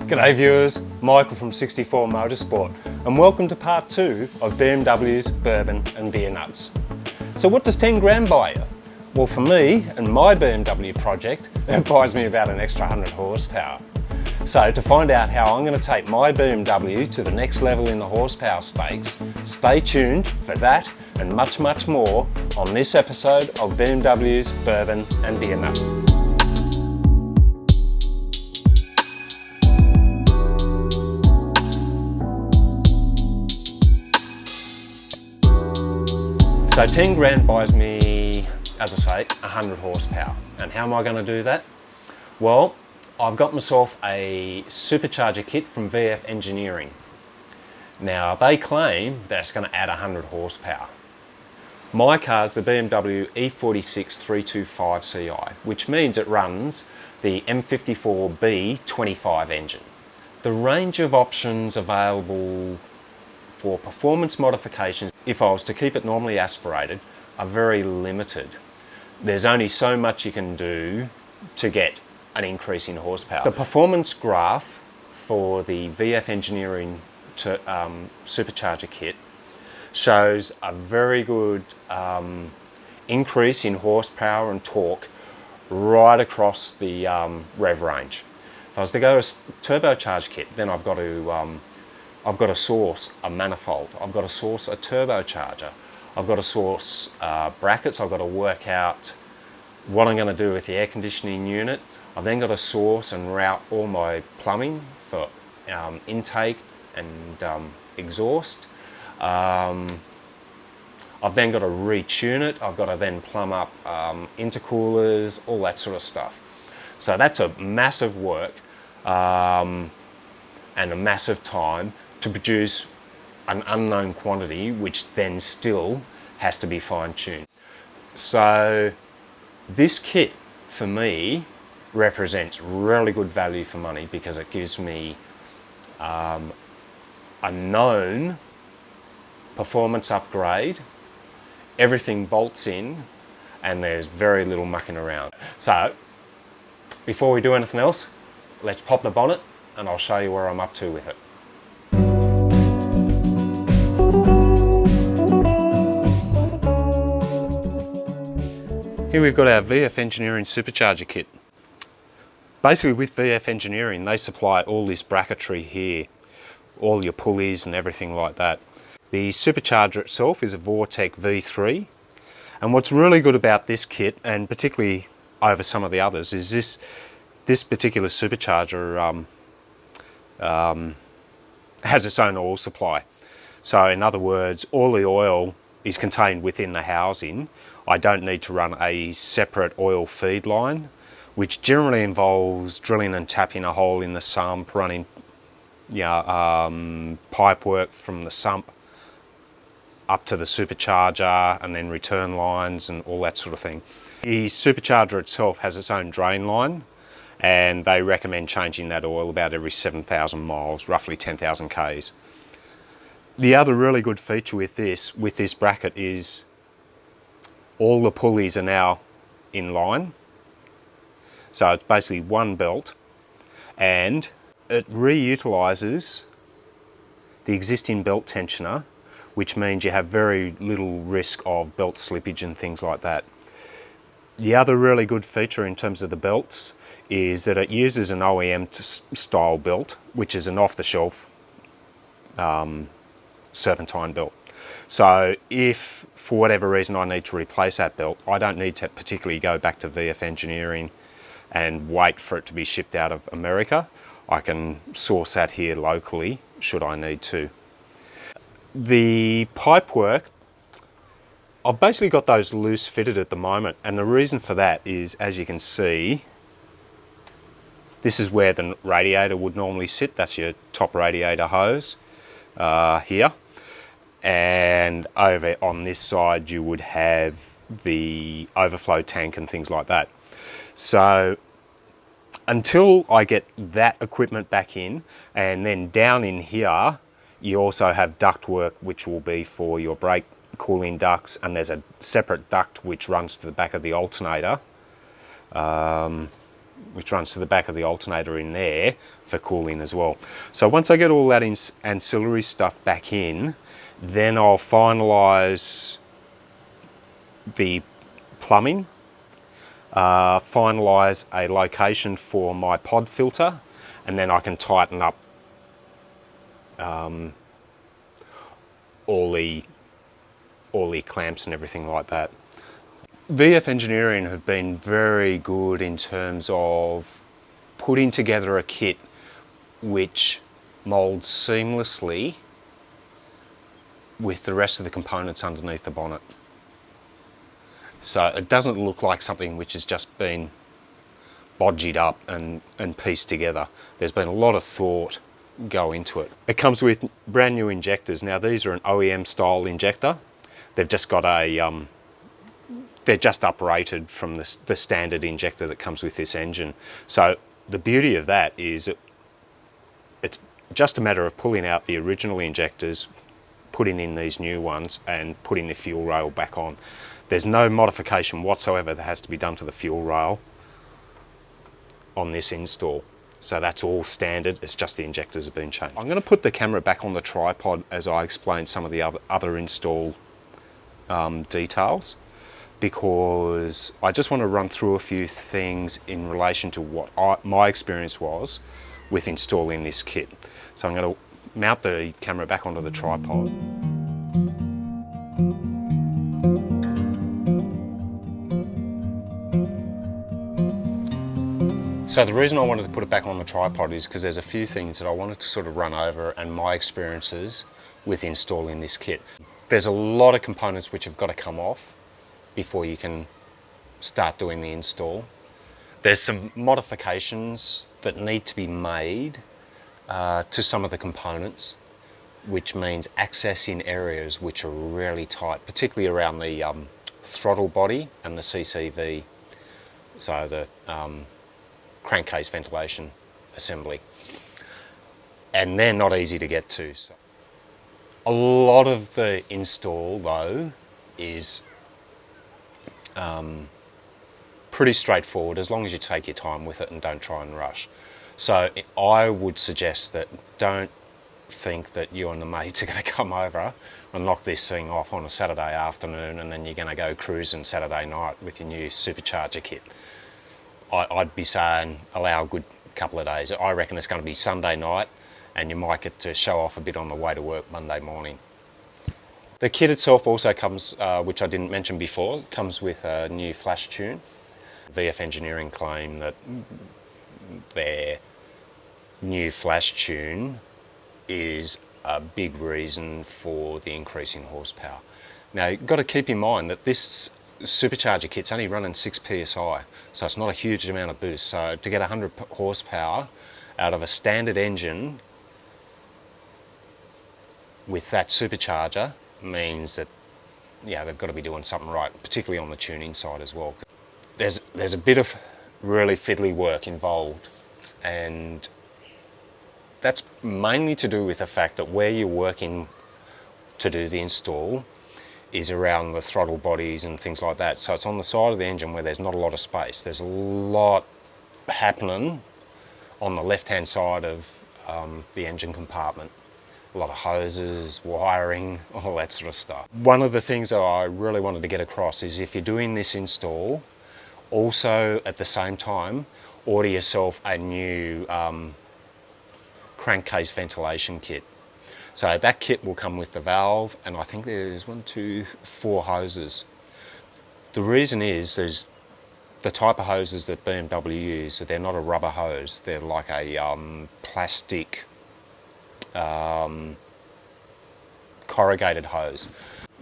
G'day viewers, Michael from 64 Motorsport and welcome to part 2 of BMW's Bourbon and Beer Nuts. So what does 10 grand buy you? Well, for me and my BMW project, it buys me about an extra 100 horsepower. So to find out how I'm going to take my BMW to the next level in the horsepower stakes, stay tuned for that and much more on this episode of BMW's Bourbon and Beer Nuts. So 10 grand buys me, as I say, 100 horsepower. And how am I going to do that? Well, I've got myself a supercharger kit from VF Engineering. Now they claim that's going to add 100 horsepower. My car is the BMW E46 325 Ci, which means it runs the M54B 25 engine. The range of options available for performance modifications, if I was to keep it normally aspirated, are very limited. There's only so much you can do to get an increase in horsepower. The performance graph for the VF Engineering supercharger kit shows a very good increase in horsepower and torque right across the rev range. If I was to go a turbocharged kit, then I've got to source a manifold, I've got to source a turbocharger, I've got to source brackets, I've got to work out what I'm going to do with the air conditioning unit. I've then got to source and route all my plumbing for intake and exhaust. I've then got to retune it, I've got to then plumb up intercoolers, all that sort of stuff. So that's a massive work and a massive time to produce an unknown quantity, which then still has to be fine-tuned. So this kit for me represents really good value for money because it gives me a known performance upgrade, everything bolts in and there's very little mucking around. So before we do anything else, let's pop the bonnet and I'll show you where I'm up to with it. Here we've got our VF Engineering supercharger kit. Basically with VF Engineering they supply all this bracketry here, all your pulleys and everything like that. The supercharger itself is a Vortec V3 and what's really good about this kit, and particularly over some of the others, is this particular supercharger has its own oil supply. So in other words, all the oil is contained within the housing. I don't need to run a separate oil feed line, which generally involves drilling and tapping a hole in the sump, running pipe work from the sump up to the supercharger and then return lines and all that sort of thing. The supercharger itself has its own drain line and they recommend changing that oil about every 7,000 miles, roughly 10,000 Ks. The other really good feature with this bracket is all the pulleys are now in line. So it's basically one belt and it reutilises the existing belt tensioner, which means you have very little risk of belt slippage and things like that. The other really good feature in terms of the belts is that it uses an OEM style belt, which is an off-the-shelf serpentine belt. So if for whatever reason I need to replace that belt, I don't need to particularly go back to VF Engineering and wait for it to be shipped out of America. I can source that here locally should I need to. The pipe work, I've basically got those loose fitted at the moment, and the reason for that is, as you can see, this is where the radiator would normally sit. That's your top radiator hose here. And over on this side you would have the overflow tank and things like that. So until I get that equipment back in, and then down in here you also have duct work which will be for your brake cooling ducts, and there's a separate duct which runs to the back of the alternator which runs to the back of the alternator in there for cooling as well. So once I get all that ancillary stuff back in, then I'll finalise the plumbing, finalise a location for my pod filter, and then I can tighten up all the clamps and everything like that. VF Engineering have been very good in terms of putting together a kit which moulds seamlessly with the rest of the components underneath the bonnet. So it doesn't look like something which has just been bodged up and pieced together. There's been a lot of thought go into it. It comes with brand new injectors. Now these are an OEM style injector. They've just got a they're just uprated from the standard injector that comes with this engine. So the beauty of that is it's just a matter of pulling out the original injectors, putting in these new ones and putting the fuel rail back on. There's no modification whatsoever that has to be done to the fuel rail on this install. So that's all standard, it's just the injectors have been changed. I'm going to put the camera back on the tripod as I explain some of the other install details, because I just want to run through a few things in relation to what my experience was with installing this kit. So I'm going to mount the camera back onto the tripod. So the reason I wanted to put it back on the tripod is because there's a few things that I wanted to sort of run over and my experiences with installing this kit. There's a lot of components which have got to come off before you can start doing the install. There's some modifications that need to be made to some of the components, which means accessing areas which are really tight, particularly around the throttle body and the CCV, so the crankcase ventilation assembly, and they're not easy to get to. So a lot of the install though is pretty straightforward as long as you take your time with it and don't try and rush. So I would suggest that don't think that you and the mates are going to come over and knock this thing off on a Saturday afternoon and then you're going to go cruising Saturday night with your new supercharger kit. I'd be saying allow a good couple of days. I reckon it's going to be Sunday night and you might get to show off a bit on the way to work Monday morning. The kit itself also comes, which I didn't mention before, comes with a new flash tune. VF Engineering claim that their new flash tune is a big reason for the increase in horsepower. Now you've got to keep in mind that this supercharger kit's only running 6 psi, so it's not a huge amount of boost. So to get 100 horsepower out of a standard engine with that supercharger means that, yeah, they've got to be doing something right, particularly on the tuning side as well. There's a bit of really fiddly work involved, and that's mainly to do with the fact that where you're working to do the install is around the throttle bodies and things like that. So it's on the side of the engine where there's not a lot of space. There's a lot happening on the left-hand side of the engine compartment. A lot of hoses, wiring, all that sort of stuff. One of the things that I really wanted to get across is if you're doing this install, also at the same time, order yourself a new crankcase ventilation kit. So that kit will come with the valve, and I think there's 4 hoses. The reason is there's the type of hoses that BMW use, so they're not a rubber hose, they're like a plastic corrugated hose.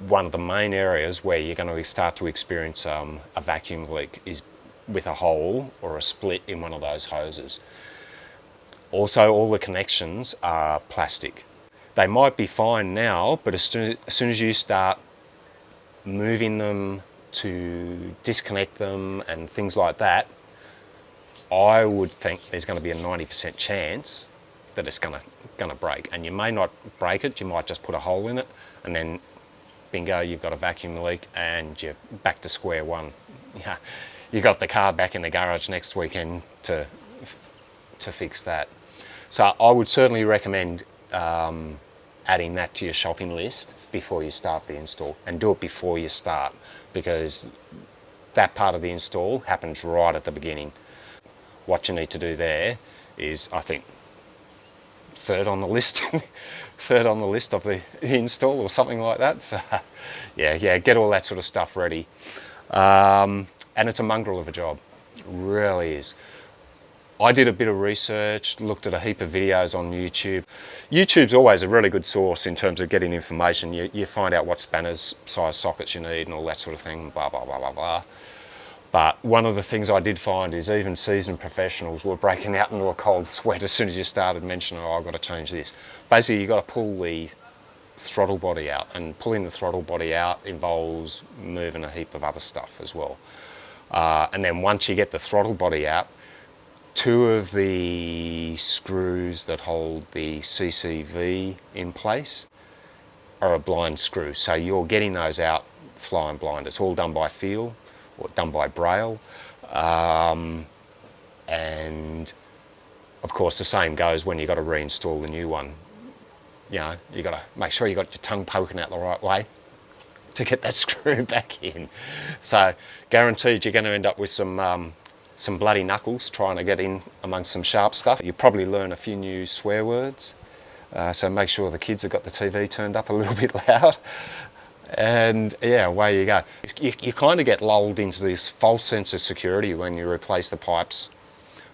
One of the main areas where you're going to start to experience a vacuum leak is with a hole or a split in one of those hoses. Also, all the connections are plastic. They might be fine now, but as soon as you start moving them to disconnect them and things like that, I would think there's going to be a 90% chance that it's going to break. And you may not break it, you might just put a hole in it, and then bingo, you've got a vacuum leak and you're back to square one. Yeah, you got the car back in the garage next weekend to fix that. So I would certainly recommend adding that to your shopping list before you start the install, and do it before you start, because that part of the install happens right at the beginning. What you need to do there is, I think, third on the list third on the list of the install or something like that. So yeah, get all that sort of stuff ready. And it's a mongrel of a job, it really is. I did a bit of research, looked at a heap of videos on YouTube. YouTube's always a really good source in terms of getting information. You find out what spanners, size sockets you need and all that sort of thing, blah, blah, blah, blah, blah. But one of the things I did find is even seasoned professionals were breaking out into a cold sweat as soon as you started mentioning, oh, I've got to change this. Basically, you've got to pull the throttle body out, and pulling the throttle body out involves moving a heap of other stuff as well. And then once you get the throttle body out, two of the screws that hold the CCV in place are a blind screw. So you're getting those out flying blind. It's all done by feel, or done by braille. And of course the same goes when you've got to reinstall the new one. You know, you've got to make sure you've got your tongue poking out the right way to get that screw back in. So guaranteed you're going to end up with some bloody knuckles trying to get in amongst some sharp stuff. You probably learn a few new swear words. So make sure the kids have got the TV turned up a little bit loud. And yeah, away you go. You kind of get lulled into this false sense of security when you replace the pipes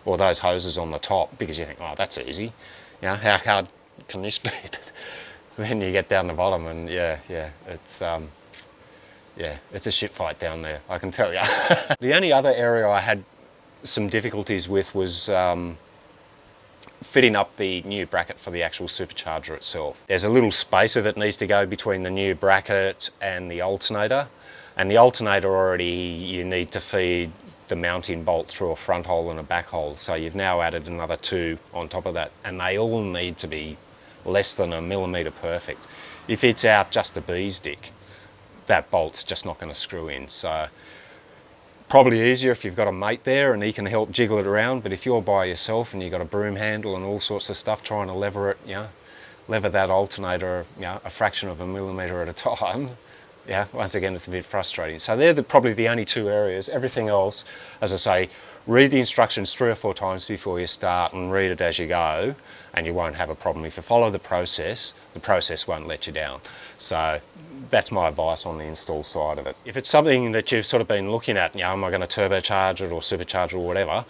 or those hoses on the top, because you think, oh, that's easy. You know, how hard can this be? Then you get down the bottom and it's a shit fight down there, I can tell you. The only other area I had some difficulties with was fitting up the new bracket for the actual supercharger itself. There's a little spacer that needs to go between the new bracket and the alternator, and the alternator already, you need to feed the mounting bolt through a front hole and a back hole, so you've now added another two on top of that, and they all need to be less than 1 millimetre perfect. If it's out just a bee's dick, that bolt's just not going to screw in. So probably easier if you've got a mate there and he can help jiggle it around, but if you're by yourself and you've got a broom handle and all sorts of stuff trying to lever it, lever that alternator, a fraction of 1 millimetre at a time, once again, it's a bit frustrating. So they're probably the only two areas. Everything else, as I say, read the instructions 3 or 4 times before you start and read it as you go, and you won't have a problem. If you follow the process won't let you down. So that's my advice on the install side of it. If it's something that you've sort of been looking at, am I going to turbocharge it or supercharge it or whatever,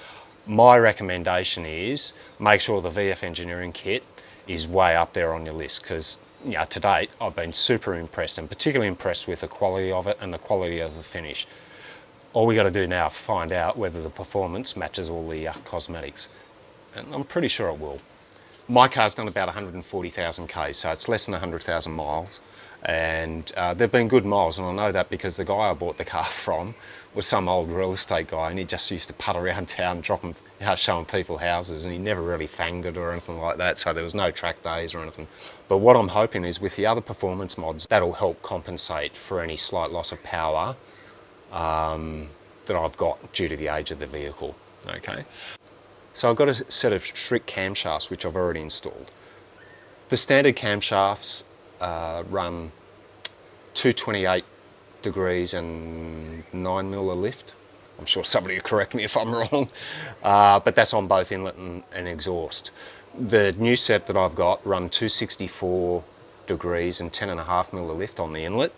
my recommendation is make sure the VF Engineering kit is way up there on your list, because to date I've been super impressed, and particularly impressed with the quality of it and the quality of the finish. All we got to do now is find out whether the performance matches all the cosmetics, and I'm pretty sure it will. My car's done about 140,000 Ks, so it's less than 100,000 miles, and they've been good miles, and I know that because the guy I bought the car from was some old real estate guy, and he just used to putt around town dropping, showing people houses, and he never really fanged it or anything like that, so there was no track days or anything. But what I'm hoping is with the other performance mods, that'll help compensate for any slight loss of power that I've got due to the age of the vehicle. Okay, so I've got a set of Schrick camshafts which I've already installed. The standard camshafts run 228 degrees and 9 mil a lift. I'm sure somebody will correct me if I'm wrong, but that's on both inlet and exhaust. The new set that I've got run 264 degrees and 10.5 mil a lift on the inlet,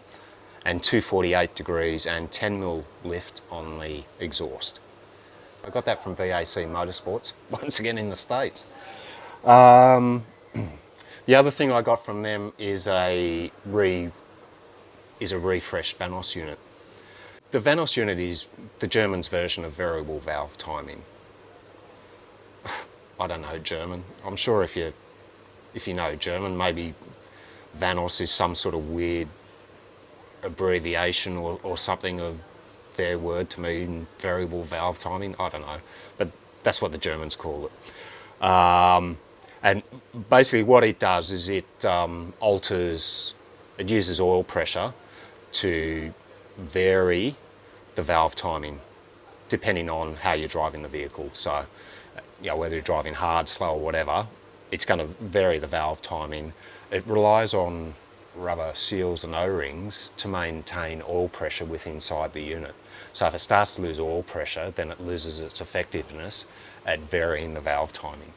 and 248 degrees and 10 mil lift on the exhaust. I got that from VAC Motorsports, once again in the States. The other thing I got from them is a refreshed Vanos unit. The Vanos unit is the German's version of variable valve timing. I don't know German. I'm sure if you know German, maybe Vanos is some sort of weird abbreviation or something of their word to mean variable valve timing. I don't know, but that's what the Germans call it. And basically what it does is it uses oil pressure to vary the valve timing. depending on how you're driving the vehicle. So, whether you're driving hard, slow, or whatever, it's going to vary the valve timing. It relies on rubber seals and O-rings to maintain oil pressure within inside the unit. So if it starts to lose oil pressure, then it loses its effectiveness at varying the valve timing.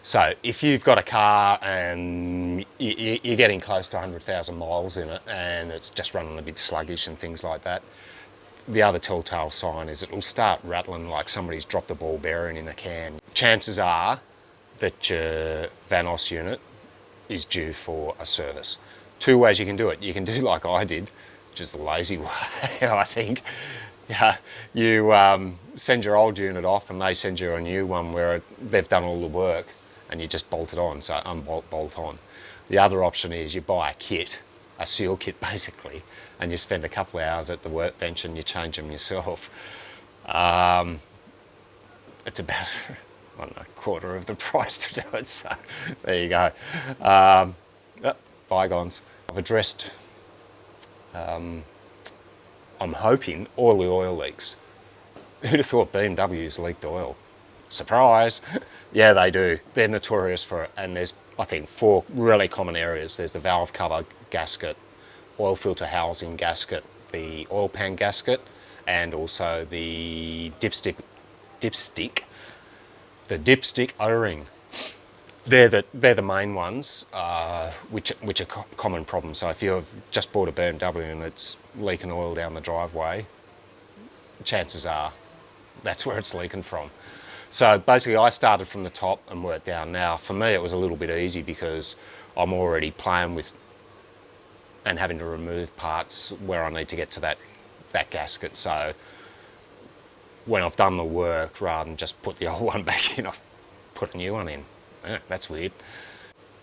So if you've got a car and you're getting close to 100,000 miles in it and it's just running a bit sluggish and things like that, the other telltale sign is it'll start rattling like somebody's dropped a ball bearing in a can. Chances are that your Vanos unit is due for a service. Two ways you can do it. You can do like I did, which is the lazy way, I think. Yeah, you send your old unit off and they send you a new one where they've done all the work and you just bolt it on, so unbolt, bolt on. The other option is you buy a kit, a seal kit basically, and you spend a couple of hours at the workbench and you change them yourself. It's about, I don't know, quarter of the price to do it, so there you go. Bygones. I've addressed, I'm hoping, all the oil leaks. Who'd have thought BMWs leaked oil? Surprise! Yeah, they do. They're notorious for it, and there's, I think, 4 really common areas. There's the valve cover gasket, oil filter housing gasket, the oil pan gasket, and also the dipstick O-ring. They're the main ones, which are common problems. So if you've just bought a BMW and it's leaking oil down the driveway, chances are that's where it's leaking from. So basically I started from the top and worked down. Now for me it was a little bit easy because I'm already playing with and having to remove parts where I need to get to that gasket. So when I've done the work, rather than just put the old one back in, I've put a new one in. That's weird.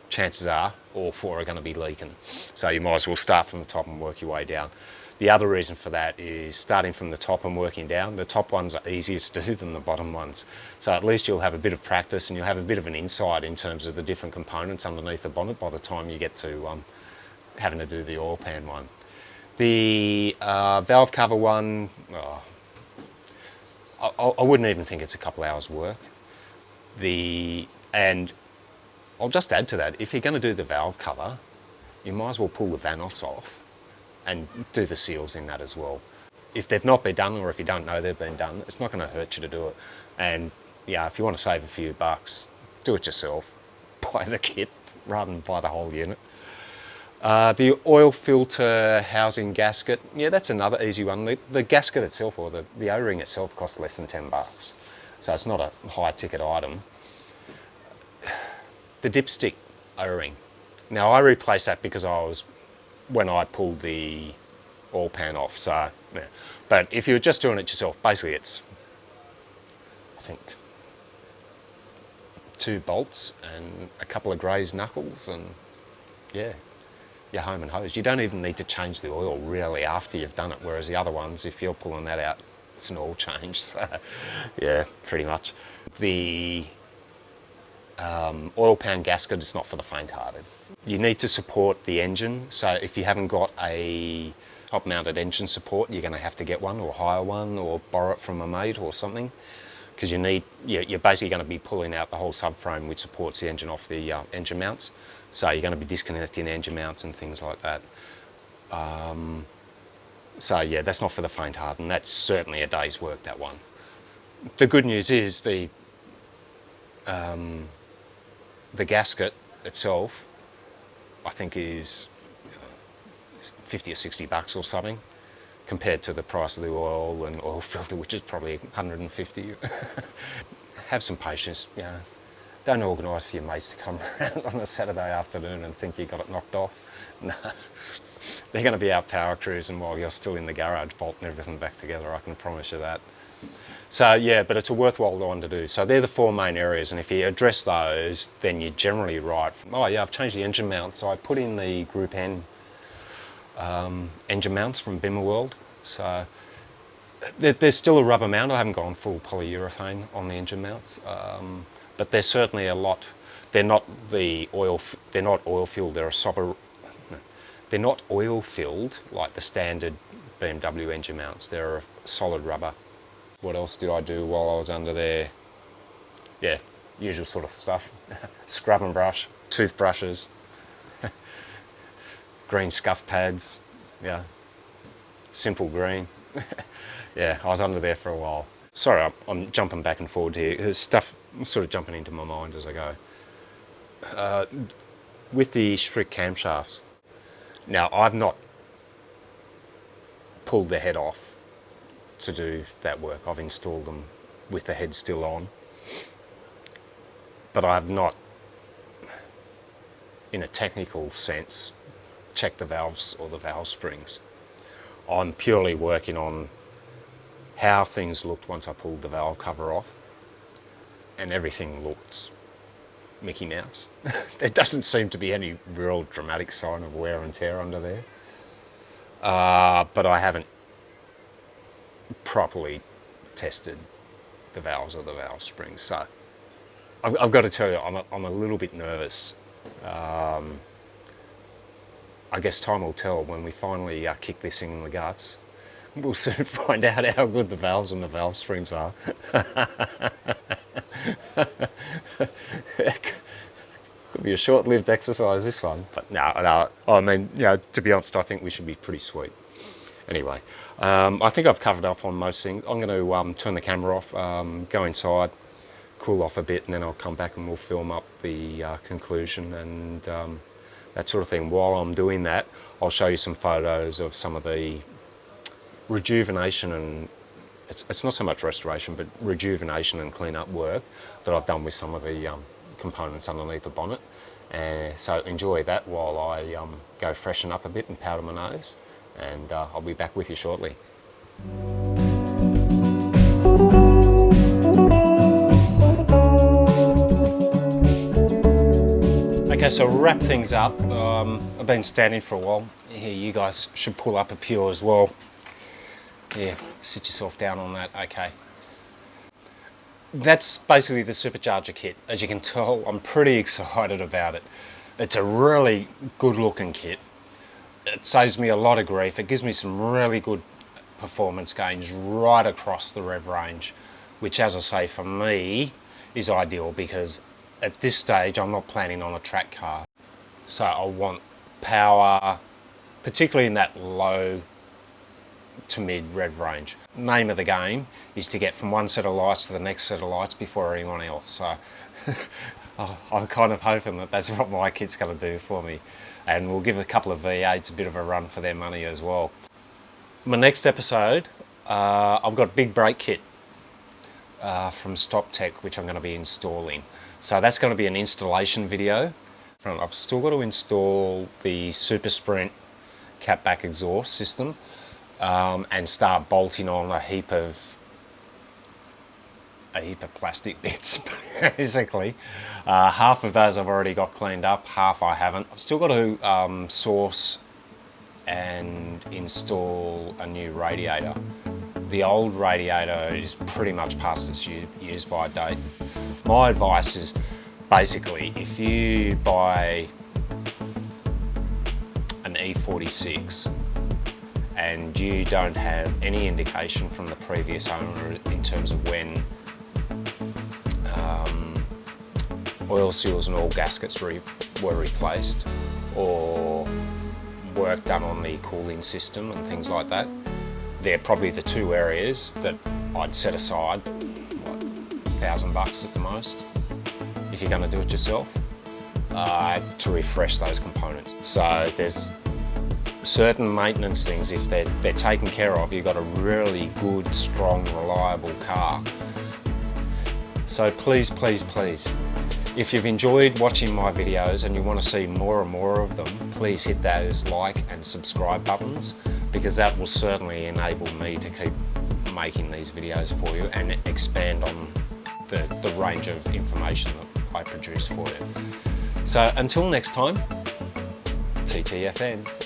Chances are all 4 are going to be leaking. So you might as well start from the top and work your way down. The other reason for that is starting from the top and working down. The top ones are easier to do than the bottom ones. So at least you'll have a bit of practice and you'll have a bit of an insight in terms of the different components underneath the bonnet by the time you get to having to do the oil pan one. The valve cover one, I wouldn't even think it's a couple hours work. And I'll just add to that, if you're going to do the valve cover, you might as well pull the Vanos off and do the seals in that as well. If they've not been done, or if you don't know they've been done, it's not going to hurt you to do it. And yeah, if you want to save a few bucks, do it yourself. Buy the kit rather than buy the whole unit. The oil filter housing gasket, yeah, that's another easy one. The gasket itself, or the O-ring itself, costs less than 10 bucks. So it's not a high ticket item. The dipstick O-ring. Now I replaced that because when I pulled the oil pan off, so yeah. But if you're just doing it yourself, basically it's, I think, 2 bolts and a couple of grazed knuckles, and yeah, you're home and hosed. You don't even need to change the oil really after you've done it, whereas the other ones, if you're pulling that out, it's an oil change. So yeah, pretty much. The oil pan gasket is not for the faint-hearted. You need to support the engine, so if you haven't got a top-mounted engine support, you're going to have to get one or hire one or borrow it from a mate or something, because you're basically going to be pulling out the whole subframe which supports the engine off the engine mounts. So you're going to be disconnecting engine mounts and things like that. So yeah, that's not for the faint-hearted, and that's certainly a day's work, that one. The good news is the gasket itself, I think, is 50 or 60 bucks or something, compared to the price of the oil and oil filter, which is probably 150. Have some patience, you know. Don't organise for your mates to come around on a Saturday afternoon and think you got it knocked off. No, they're going to be out power cruising while you're still in the garage bolting everything back together, I can promise you that. So yeah, but it's a worthwhile one to do. So they're the 4 main areas, and if you address those, then you're generally right. Oh yeah, I've changed the engine mount, so I put in the Group N engine mounts from Bimmerworld. So there's still a rubber mount. I haven't gone full polyurethane on the engine mounts, but they're certainly a lot. They're not oil filled. They're not oil filled like the standard BMW engine mounts. They're a solid rubber. What else did I do while I was under there? Yeah, usual sort of stuff. Scrub and brush, toothbrushes, green scuff pads, yeah, simple green. Yeah, I was under there for a while. Sorry, I'm jumping back and forward here. There's stuff sort of jumping into my mind as I go. With the strict camshafts, now I've not pulled the head off to do that work. I've installed them with the head still on, but I have not, in a technical sense, checked the valves or the valve springs. I'm purely working on how things looked once I pulled the valve cover off, and everything looked Mickey Mouse. There doesn't seem to be any real dramatic sign of wear and tear under there, but I haven't properly tested the valves or the valve springs, so I've got to tell you, I'm a little bit nervous. I guess time will tell when we finally kick this thing in the guts. We'll soon find out how good the valves and the valve springs are. Could be a short-lived exercise, this one. But no, I mean, you know, to be honest, I think we should be pretty sweet. Anyway, I think I've covered up on most things. I'm going to turn the camera off, go inside, cool off a bit, and then I'll come back and we'll film up the conclusion and that sort of thing. While I'm doing that, I'll show you some photos of some of the rejuvenation and it's not so much restoration, but rejuvenation and clean-up work that I've done with some of the components underneath the bonnet. So enjoy that while I go freshen up a bit and powder my nose, and I'll be back with you shortly. Okay, so wrap things up. I've been standing for a while. Here, you guys should pull up a Pure as well. Yeah, sit yourself down on that, okay. That's basically the supercharger kit. As you can tell, I'm pretty excited about it. It's a really good looking kit. It saves me a lot of grief. It gives me some really good performance gains right across the rev range, which, as I say, for me is ideal because at this stage I'm not planning on a track car. So I want power, particularly in that low to mid rev range. Name of the game is to get from one set of lights to the next set of lights before anyone else. So I'm kind of hoping that that's what my kit's going to do for me. And we'll give a couple of V8s a bit of a run for their money as well. My next episode, I've got a big brake kit from Stop Tech, which I'm going to be installing. So that's going to be an installation video. I've still got to install the Super Sprint catback exhaust system and start bolting on a heap of plastic bits, basically. Half of those I've already got cleaned up, half I haven't. I've still got to source and install a new radiator. The old radiator is pretty much past its use by date. My advice is basically, if you buy an E46 and you don't have any indication from the previous owner in terms of when oil seals and all gaskets were replaced, or work done on the cooling system and things like that, they're probably the two areas that I'd set aside, what, $1,000 at the most, if you're going to do it yourself, to refresh those components. So there's certain maintenance things, if they're taken care of, you've got a really good, strong, reliable car. So please, please, please, if you've enjoyed watching my videos and you want to see more and more of them, please hit those like and subscribe buttons, because that will certainly enable me to keep making these videos for you and expand on the range of information that I produce for you. So until next time, TTFN.